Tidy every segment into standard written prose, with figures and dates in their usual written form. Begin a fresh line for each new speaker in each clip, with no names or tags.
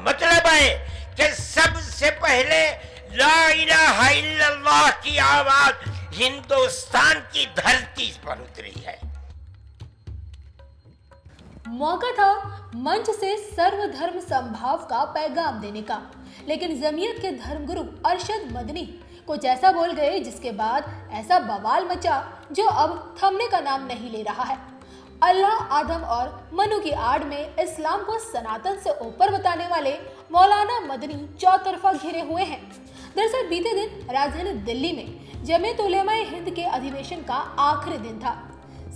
मतलब है कि सबसे पहले ला इलाहा इल्लल्लाह की आवाज हिंदुस्तान की धरती पर उतरी है।
मौका था मंच से सर्वधर्म समभाव का पैगाम देने का, लेकिन जमीयत के धर्मगुरु अरशद मदनी कुछ ऐसा बोल गए जिसके बाद ऐसा बवाल मचा जो अब थमने का नाम नहीं ले रहा है। अल्लाह, आदम और मनु की आड़ में इस्लाम को सनातन से ऊपर बताने वाले मौलाना मदनी चौतरफा घिरे हुए हैं। दरअसल बीते दिन राजधानी दिल्ली में जमीयत उलेमाए हिंद के अधिवेशन का आखिरी दिन था।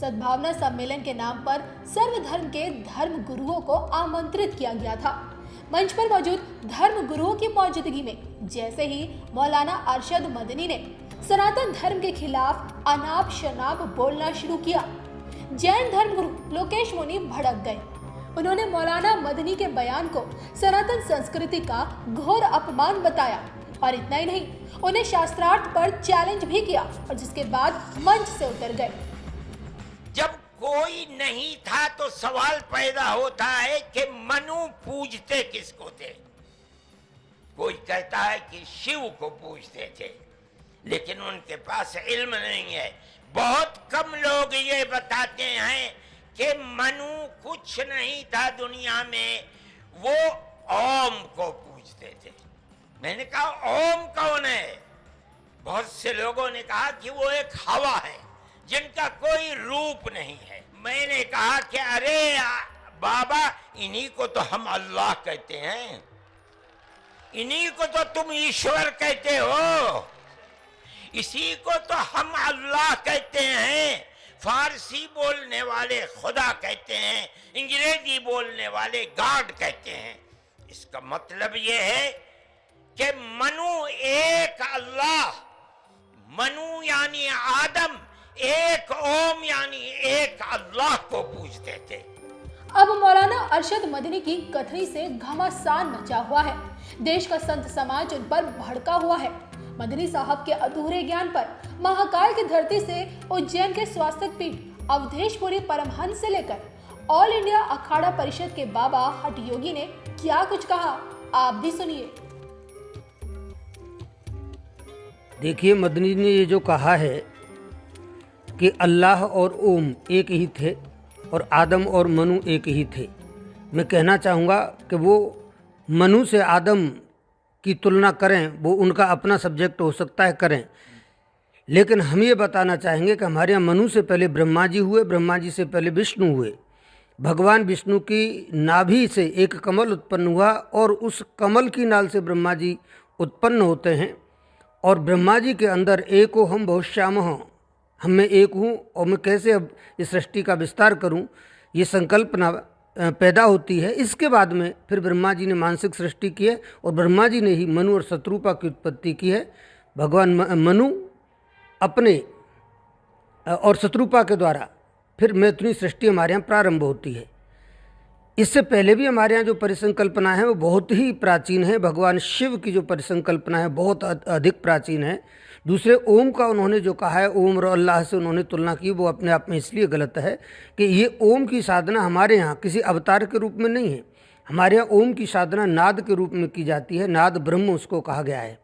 सद्भावना सम्मेलन के नाम पर सर्वधर्म के धर्म गुरुओं को आमंत्रित किया गया था। मंच पर मौजूद धर्म गुरुओं की मौजूदगी में जैसे ही मौलाना अरशद मदनी ने सनातन धर्म के खिलाफ अनाप शनाप बोलना शुरू किया, जैन धर्म गुरु लोकेश मुनि भड़क गए। उन्होंने मौलाना मदनी के बयान को सनातन संस्कृति का घोर अपमान बताया और इतना ही नहीं, उन्हें शास्त्रार्थ पर चैलेंज भी किया और जिसके बाद मंच से उतर गए।
जब कोई नहीं था तो सवाल पैदा होता है कि मनु पूजते किसको थे। कोई कहता है कि शिव को पूजते थे, लेकिन उनके पास इल्म नहीं है। बहुत कम लोग ये बताते हैं कि मनु कुछ नहीं था दुनिया में, वो ओम को पूजते थे। मैंने कहा ओम कौन है? बहुत से लोगों ने कहा कि वो एक हवा है जिनका कोई रूप नहीं है। मैंने कहा कि अरे बाबा, इन्हीं को तो हम अल्लाह कहते हैं, इन्हीं को तो तुम ईश्वर कहते हो, इसी को तो हम अल्लाह कहते हैं। फारसी बोलने वाले खुदा कहते हैं, अंग्रेजी बोलने वाले गॉड कहते हैं। इसका मतलब यह है कि मनु एक अल्लाह, मनु यानी आदम, एक ओम यानी एक अल्लाह को पूजते थे।
अब मौलाना अरशद मदनी की कथनी से घमासान मचा हुआ है। देश का संत समाज उन पर भड़का हुआ है। मदनी साहब के अधूरे ज्ञान पर महाकाल की धरती से उज्जैन के स्वास्थ्य पीठ अवधेशपुरी परमहंस से लेकर ऑल इंडिया अखाड़ा परिषद के बाबा हठ योगी ने क्या कुछ कहा, आप भी सुनिए।
देखिए, मदनी ने ये जो कहा है कि अल्लाह और ओम एक ही थे और आदम और मनु एक ही थे, मैं कहना चाहूँगा कि वो मनु से आदम की तुलना करें, वो उनका अपना सब्जेक्ट हो सकता है, करें, लेकिन हम ये बताना चाहेंगे कि हमारे यहाँ मनु से पहले ब्रह्मा जी हुए, ब्रह्मा जी से पहले विष्णु हुए। भगवान विष्णु की नाभि से एक कमल उत्पन्न हुआ और उस कमल की नाल से ब्रह्मा जी उत्पन्न होते हैं। और ब्रह्मा जी के अंदर एको हम बहुश्यामः, हम में एक हूँ और मैं कैसे अब इस सृष्टि का विस्तार करूँ, ये संकल्पना पैदा होती है। इसके बाद में फिर ब्रह्मा जी ने मानसिक सृष्टि की है और ब्रह्मा जी ने ही मनु और शत्रुपा की उत्पत्ति की है। भगवान मनु अपने और शत्रुपा के द्वारा फिर मैथुनी सृष्टि हमारे यहाँ प्रारंभ होती है। इससे पहले भी हमारे यहाँ जो परिसंकल्पना है वो बहुत ही प्राचीन है। भगवान शिव की जो परिसंकल्पना है बहुत अधिक प्राचीन है। दूसरे ओम का उन्होंने जो कहा है, ओम और अल्लाह से उन्होंने तुलना की, वो अपने आप में इसलिए गलत है कि ये ओम की साधना हमारे यहाँ किसी अवतार के रूप में नहीं है। हमारे यहाँ ओम की साधना नाद के रूप में की जाती है। नाद ब्रह्म उसको कहा गया है,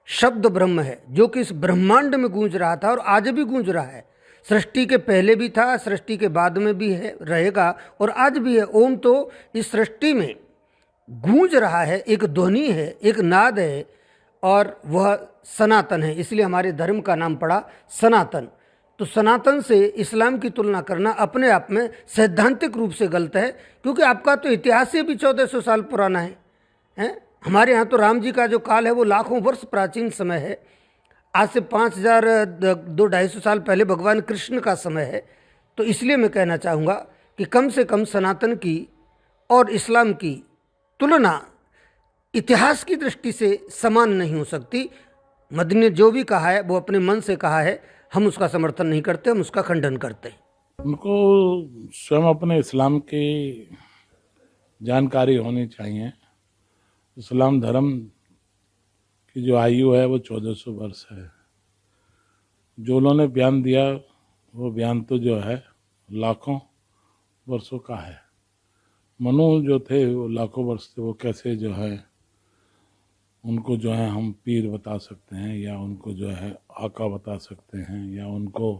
शब्द ब्रह्म है जो कि इस ब्रह्मांड में गूंज रहा था और आज भी गूंज रहा है। सृष्टि के पहले भी था, सृष्टि के बाद में भी है, रहेगा और आज भी है। ओम तो इस सृष्टि में गूंज रहा है, एक ध्वनि है, एक नाद है और वह सनातन है। इसलिए हमारे धर्म का नाम पड़ा सनातन। तो सनातन से इस्लाम की तुलना करना अपने आप में सैद्धांतिक रूप से गलत है, क्योंकि आपका तो इतिहास से भी 1400 साल पुराना है। हमारे यहाँ तो राम जी का जो काल है वो लाखों वर्ष प्राचीन समय है। आज से 5200-250 साल पहले भगवान कृष्ण का समय है। तो इसलिए मैं कहना चाहूँगा कि कम से कम सनातन की और इस्लाम की तुलना इतिहास की दृष्टि से समान नहीं हो सकती। मदनी ने जो भी कहा है वो अपने मन से कहा है, हम उसका समर्थन नहीं करते, हम उसका खंडन करते हैं।
उनको स्वयं अपने इस्लाम की जानकारी होनी चाहिए। इस्लाम धर्म की जो आयु है वो 1400 वर्ष है। जो उन्होंने बयान दिया वो बयान तो जो है लाखों वर्षों का है। मनु जो थे वो लाखों वर्ष से वो कैसे जो है उनको जो है हम पीर बता सकते हैं या उनको जो है आका बता सकते हैं या उनको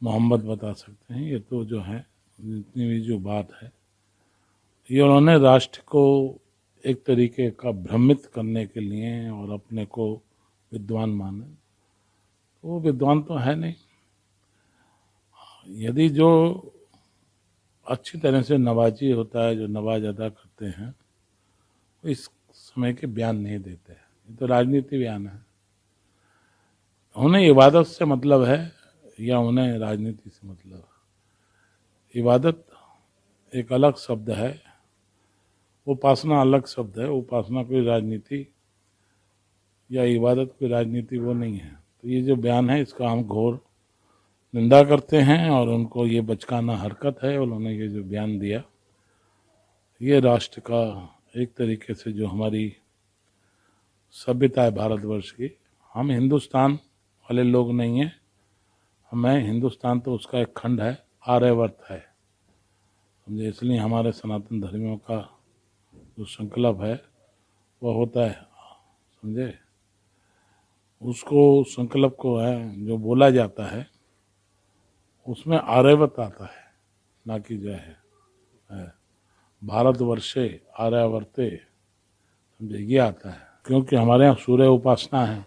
मोहम्मद बता सकते हैं। ये तो जो है जितनी भी जो बात है ये उन्होंने राष्ट्र को एक तरीके का भ्रमित करने के लिए और अपने को विद्वान माने। तो वो विद्वान तो है नहीं। यदि जो अच्छी तरह से नवाजी होता है, जो नवाज अदा करते हैं, वो इस समय के बयान नहीं देते हैं। ये तो राजनीति बयान है। उन्हें इबादत से मतलब है या उन्हें राजनीति से मतलब है। इबादत एक अलग शब्द है, उपासना अलग शब्द है। उपासना कोई राजनीति या इबादत कोई राजनीति वो नहीं है। तो ये जो बयान है इसका हम घोर निंदा करते हैं और उनको ये बचकाना हरकत है। उन्होंने ये जो बयान दिया ये राष्ट्र का एक तरीके से जो हमारी सभ्यता है भारतवर्ष की, हम हिंदुस्तान वाले लोग नहीं हैं। हमें हिंदुस्तान तो उसका एक खंड है, आर्यवर्त है, समझे। इसलिए हमारे सनातन धर्मियों का जो संकल्प है वह होता है, समझे। उसको संकल्प को है जो बोला जाता है उसमें आर्यवर्त आता है, ना कि जो है भारतवर्षे आर्यावर्ते, समझे, ये आता है। क्योंकि हमारे यहाँ सूर्य उपासना है।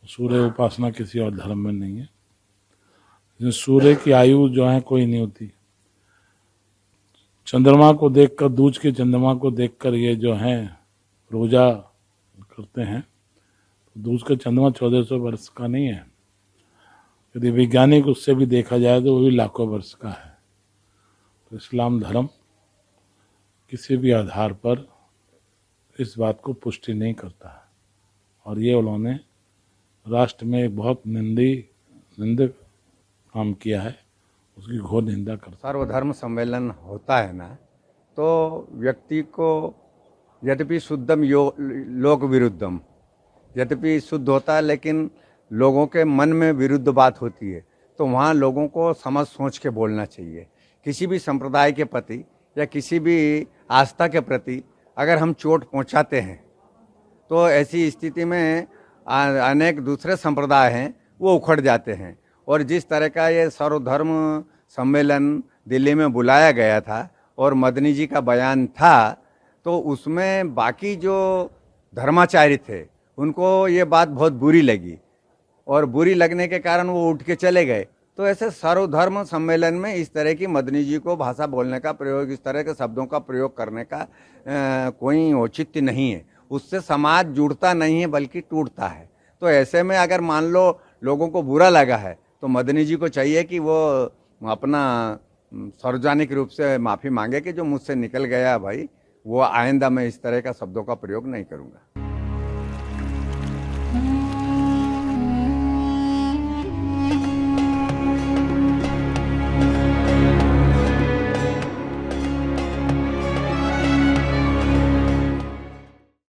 सूर्य उपासना किसी और धर्म में नहीं है। सूर्य की आयु जो है कोई नहीं होती। चंद्रमा को देखकर, दूज के चंद्रमा को देखकर ये जो है रोजा करते हैं। तो दूज का चंद्रमा 1400 वर्ष का नहीं है। यदि वैज्ञानिक उससे भी देखा जाए तो वो भी लाखों वर्ष का है। तो इस्लाम धर्म किसी भी आधार पर इस बात को पुष्टि नहीं करता है। और ये उन्होंने राष्ट्र में एक बहुत निंदक काम किया है, उसकी घोर निंदा करता।
सर्वधर्म सम्मेलन होता है ना, तो व्यक्ति को यद्यपि शुद्धम लोक विरुद्धम, यद्यपि शुद्ध होता है लेकिन लोगों के मन में विरुद्ध बात होती है। तो वहाँ लोगों को समझ सोच के बोलना चाहिए। किसी भी संप्रदाय के प्रति या किसी भी आस्था के प्रति अगर हम चोट पहुँचाते हैं तो ऐसी स्थिति में अनेक दूसरे संप्रदाय हैं वो उखड़ जाते हैं। और जिस तरह का ये सर्वधर्म सम्मेलन दिल्ली में बुलाया गया था और मदनी जी का बयान था, तो उसमें बाकी जो धर्माचार्य थे उनको ये बात बहुत बुरी लगी और बुरी लगने के कारण वो उठ के चले गए। तो ऐसे सर्वधर्म सम्मेलन में इस तरह की मदनी जी को भाषा बोलने का प्रयोग, इस तरह के शब्दों का प्रयोग करने का कोई औचित्य नहीं है। उससे समाज जुड़ता नहीं है बल्कि टूटता है। तो ऐसे में अगर मान लो लोगों को बुरा लगा है तो मदनी जी को चाहिए कि वो अपना सार्वजनिक रूप से माफ़ी मांगे कि जो मुझसे निकल गया भाई, वो आइंदा मैं इस तरह का शब्दों का प्रयोग नहीं करूँगा।